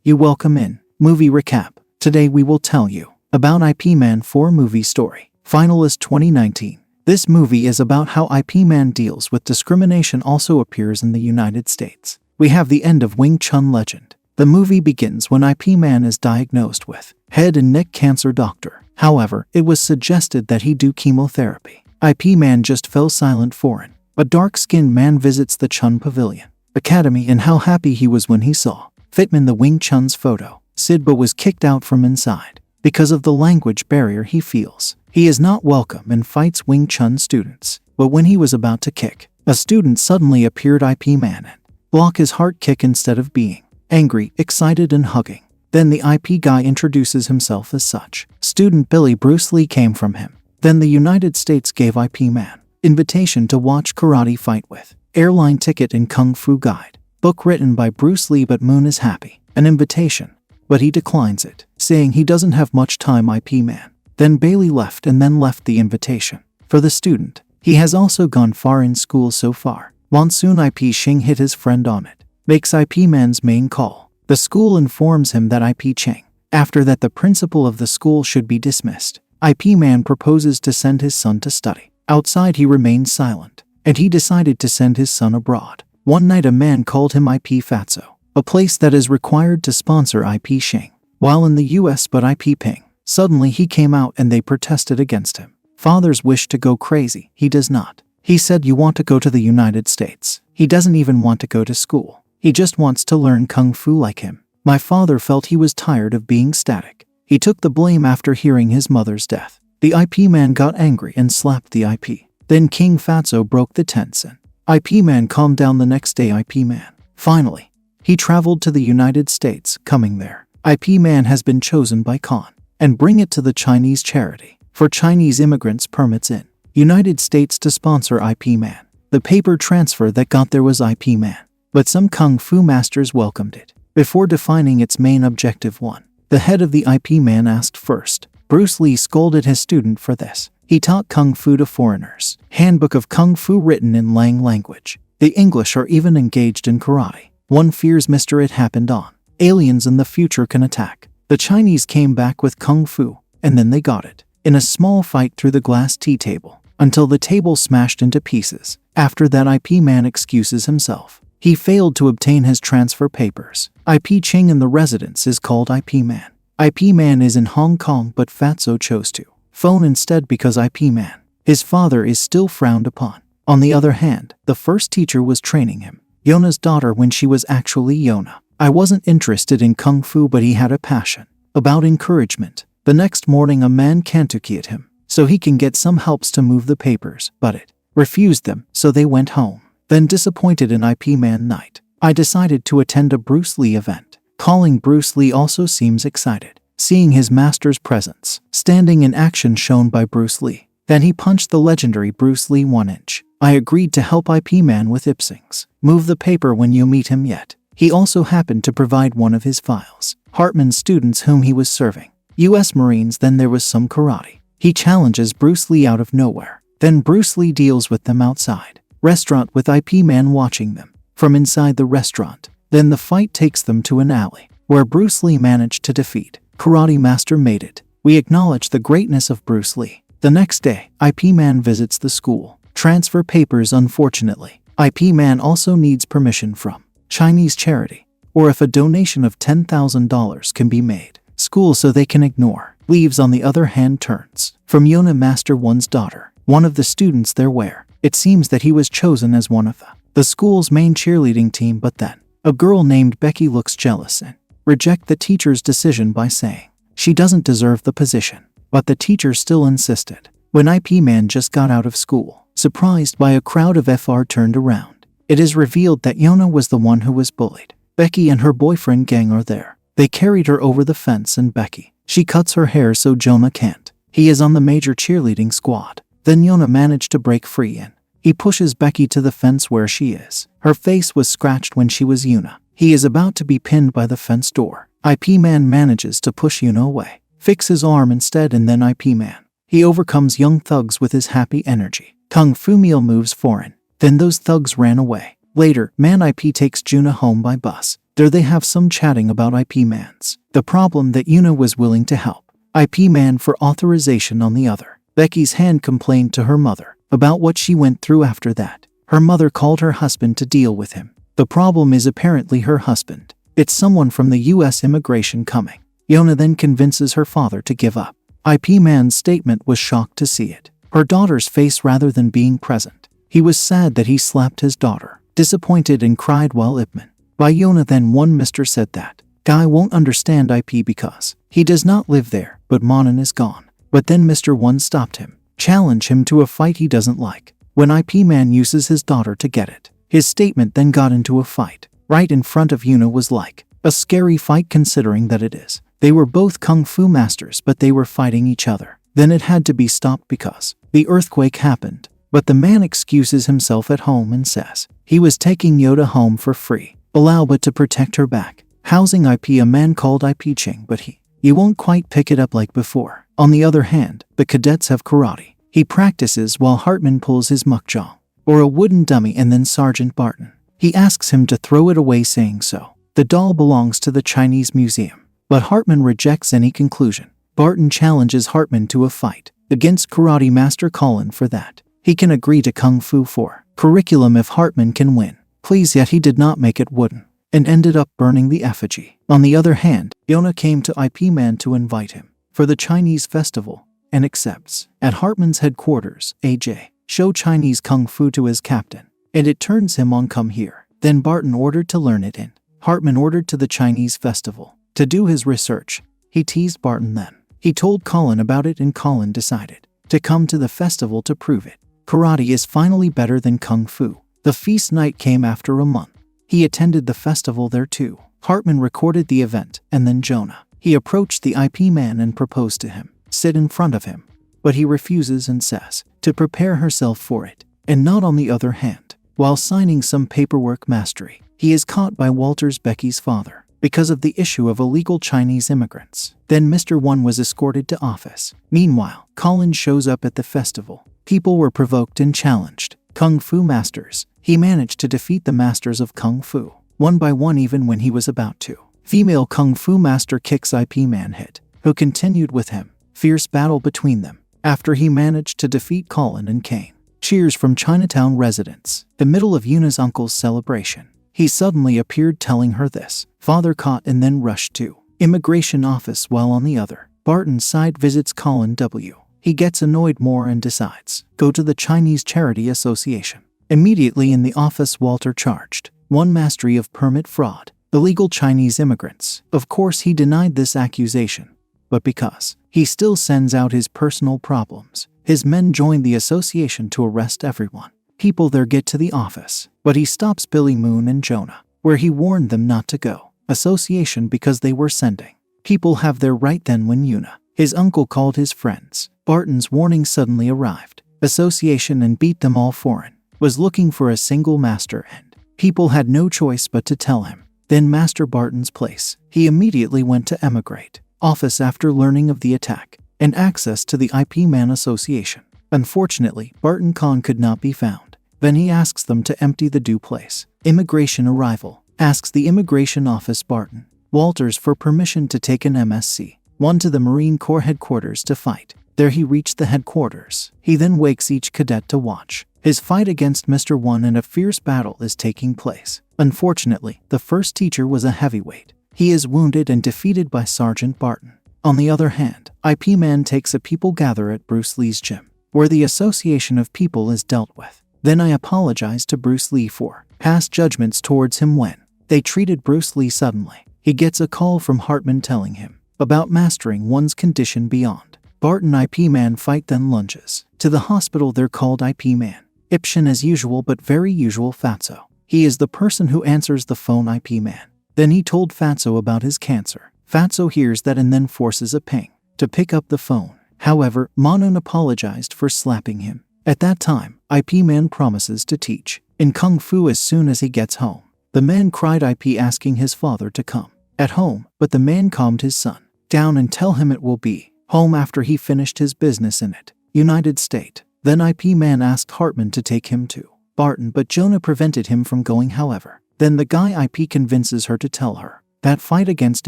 You welcome in. Movie recap. Today we will tell you about Yip Man 4 movie story. Finalist 2019. This movie is about how Yip Man deals with discrimination. Also appears in the United States. We have the end of Wing Chun legend. The movie begins when Yip Man is diagnosed with head and neck cancer. Doctor. However, it was suggested that he do chemotherapy. Yip Man just fell silent. Foreign. A dark-skinned man visits the Chun Pavilion Academy, and how happy he was when he saw Fitman the Wing Chun's photo. Sid but was kicked out from inside because of the language barrier he feels. He is not welcome and fights Wing Chun students. But when he was about to kick, a student suddenly appeared. Yip Man and block his heart kick instead of being angry, excited and hugging. Then the Yip guy introduces himself as such. Student Billy Bruce Lee came from him. Then the United States gave Yip Man invitation to watch karate fight with airline ticket and kung fu guide. Book written by Bruce Lee, but Moon is happy. An invitation, but he declines it, saying he doesn't have much time. Yip Man then Bailey left and then left the invitation for the student. He has also gone far in school so far. Monsoon Yip Shing hit his friend on it. Makes Yip Man's main call. The school informs him that Yip Ching. After that, the principal of the school should be dismissed. Yip Man proposes to send his son to study. Outside he remained silent, and he decided to send his son abroad. One night a man called him Yip Fatso, a place that is required to sponsor Yip Shing while in the US, but Yip Ping. Suddenly he came out and they protested against him. Fathers wish to go crazy. He does not. He said, you want to go to the United States. He doesn't even want to go to school. He just wants to learn kung fu like him. My father felt he was tired of being static. He took the blame after hearing his mother's death. The Yip Man got angry and slapped the Yip. Then King Fatso broke the tense and Yip Man calmed down. The next day Yip Man finally he traveled to the United States. Coming there, Yip Man has been chosen by Khan and bring it to the Chinese charity for Chinese immigrants permits in United States to sponsor Yip Man. The paper transfer that got there was Yip Man, but some kung fu masters welcomed it. Before defining its main objective, one, the head of the Yip Man asked first. Bruce Lee scolded his student for this. He taught kung fu to foreigners. Handbook of Kung Fu written in Lang language. The English are even engaged in karate. One fears Mr. It happened on. Aliens in the future can attack. The Chinese came back with kung fu, and then they got it in a small fight through the glass tea table, until the table smashed into pieces. After that Yip Man excuses himself. He failed to obtain his transfer papers. Yip Ching in the residence is called Yip Man. Yip Man is in Hong Kong, but Fatso chose to phone instead because Yip Man, his father, is still frowned upon. On the other hand, the first teacher was training him, Yona's daughter, when she was actually Yona. I wasn't interested in kung fu, but he had a passion about encouragement. The next morning a man Kentucky'd him so he can get some helps to move the papers, but it refused them, so they went home. Then, disappointed in Yip Man night, I decided to attend a Bruce Lee event. Calling Bruce Lee also seems excited, seeing his master's presence. Standing in action shown by Bruce Lee. Then he punched the legendary Bruce Lee 1 inch. I agreed to help Yip Man with Ipsings move the paper when you meet him yet. He also happened to provide one of his files. Hartman's students whom he was serving. US Marines. Then there was some karate. He challenges Bruce Lee out of nowhere. Then Bruce Lee deals with them outside restaurant with Yip Man watching them from inside the restaurant. Then the fight takes them to an alley where Bruce Lee managed to defeat Karate Master made it. We acknowledge the greatness of Bruce Lee. The next day, Yip Man visits the school. Transfer papers. Unfortunately, Yip Man also needs permission from Chinese charity, or if a donation of $10,000 can be made, school, so they can ignore. Leaves on the other hand turns from Yona Master 1's daughter, one of the students there, where it seems that he was chosen as one of the school's main cheerleading team, but then a girl named Becky looks jealous and reject the teacher's decision by saying she doesn't deserve the position. But the teacher still insisted. When Yip Man just got out of school, surprised by a crowd of FR turned around, it is revealed that Yona was the one who was bullied. Becky and her boyfriend Gang are there. They carried her over the fence, and Becky, she cuts her hair so Jonah can't. He is on the major cheerleading squad. Then Yona managed to break free and he pushes Becky to the fence where she is. Her face was scratched when she was Yuna. He is about to be pinned by the fence door. Yip Man manages to push Yuna away, fix his arm instead, and then Yip Man, he overcomes young thugs with his happy energy. Kung Fu meal moves foreign. Then those thugs ran away. Later, Man Yip takes Juna home by bus. There they have some chatting about IP Man's the problem that Yuna was willing to help IP Man for authorization on the other. Becky's hand complained to her mother about what she went through after that. Her mother called her husband to deal with him. The problem is apparently her husband. It's someone from the US immigration coming. Yuna then convinces her father to give up. IP Man's statement was shocked to see it. Her daughter's face rather than being present. He was sad that he slapped his daughter, disappointed and cried while Yip Man. By Yuna then one Mr. said that guy won't understand IP because he does not live there, but Monin is gone. But then Mr. One stopped him, challenged him to a fight he doesn't like. When IP Man uses his daughter to get it, his statement then got into a fight. Right in front of Yuna was like a scary fight considering that it is. They were both kung fu masters but they were fighting each other. Then it had to be stopped because the earthquake happened. But the man excuses himself at home and says he was taking Yoda home for free, allow but to protect her back. Housing IP a man called IP Ching but he won't quite pick it up like before. On the other hand, the cadets have karate. He practices while Hartman pulls his mukjang, or a wooden dummy, and then Sergeant Barton. He asks him to throw it away saying so. The doll belongs to the Chinese museum, but Hartman rejects any conclusion. Barton challenges Hartman to a fight against karate master Colin for that. He can agree to kung fu for curriculum if Hartman can win. Please, yet he did not make it wooden and ended up burning the effigy. On the other hand, Yona came to IP Man to invite him for the Chinese festival and accepts. At Hartman's headquarters, AJ show Chinese kung fu to his captain, and it turns him on come here. Then Barton ordered to learn it and Hartman ordered to the Chinese festival to do his research. He teased Barton then. He told Colin about it and Colin decided to come to the festival to prove it. Karate is finally better than kung fu. The feast night came after a month. He attended the festival there too. Hartman recorded the event and then Jonah. He approached the IP Man and proposed to him. Sit in front of him. But he refuses and says to prepare herself for it. And not on the other hand. While signing some paperwork mastery, he is caught by Walter's Becky's father because of the issue of illegal Chinese immigrants. Then Mr. One was escorted to office. Meanwhile, Colin shows up at the festival. People were provoked and challenged. Kung Fu masters. He managed to defeat the masters of Kung Fu, one by one even when he was about to. Female Kung Fu master kicks IP Man hit, who continued with him. Fierce battle between them. After he managed to defeat Colin and Kane. Cheers from Chinatown residents. The middle of Yuna's uncle's celebration. He suddenly appeared telling her this. Father caught and then rushed to immigration office while on the other. Barton's side visits Colin W. He gets annoyed more and decides go to the Chinese Charity Association. Immediately in the office, Walter charged one mastery of permit fraud. Illegal Chinese immigrants. Of course he denied this accusation. But because he still sends out his personal problems, his men join the association to arrest everyone. People there get to the office, but he stops Billy Moon and Jonah, where he warned them not to go. Association because they were sending. People have their right then when Yuna, his uncle, called his friends. Barton's warning suddenly arrived. Association and beat them all foreign. Was looking for a single master and people had no choice but to tell him. Then Master Barton's place. He immediately went to emigrate office after learning of the attack and access to the IP Man Association. Unfortunately, Barton Khan could not be found. Then he asks them to empty the due place. Immigration arrival. Asks the immigration office Barton Walters for permission to take an MSC. One to the Marine Corps headquarters to fight. There he reached the headquarters. He then wakes each cadet to watch his fight against Mr. One and a fierce battle is taking place. Unfortunately, the first teacher was a heavyweight. He is wounded and defeated by Sergeant Barton. On the other hand, IP Man takes a people gather at Bruce Lee's gym, where the association of people is dealt with. Then I apologize to Bruce Lee for past judgments towards him when they treated Bruce Lee suddenly. He gets a call from Hartman telling him about mastering one's condition beyond. Barton IP Man fight then lunges to the hospital. They're called IP Man. Ipshin as usual, but very usual Fatso. He is the person who answers the phone. IP Man. Then he told Fatso about his cancer. Fatso hears that and then forces a ping to pick up the phone. However, Manon apologized for slapping him. At that time, IP Man promises to teach in Kung Fu as soon as he gets home. The man cried IP asking his father to come at home, but the man calmed his son down and tell him it will be home after he finished his business in it. United States. Then IP Man asked Hartman to take him to Barton, but Jonah prevented him from going. However, Then the guy IP convinces her to tell her that fight against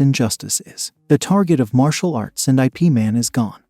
injustice is the target of martial arts and IP Man is gone.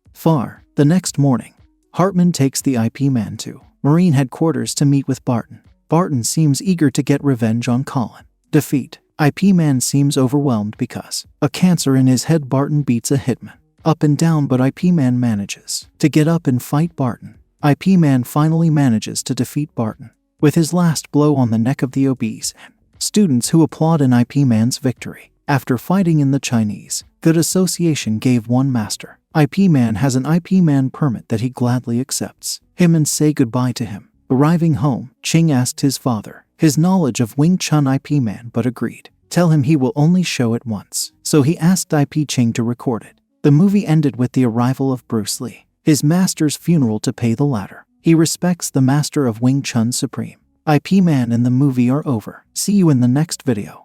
The next morning, Hartman takes the IP Man to Marine headquarters to meet with Barton. Barton seems eager to get revenge on Colin. Defeat. IP Man seems overwhelmed because a cancer in his head. Barton beats a hitman up and down, but IP Man manages to get up and fight Barton. IP Man finally manages to defeat Barton with his last blow on the neck of the obese and students who applaud in IP Man's victory. After fighting in the Chinese Good Association gave one master. IP Man has an IP Man permit that he gladly accepts him and say goodbye to him. Arriving home, Ching asked his father his knowledge of Wing Chun. IP Man but agreed. Tell him he will only show it once. So he asked IP Ching to record it. The movie ended with the arrival of Bruce Lee, his master's funeral to pay the latter. He respects the master of Wing Chun supreme. IP Man and the movie are over. See you in the next video.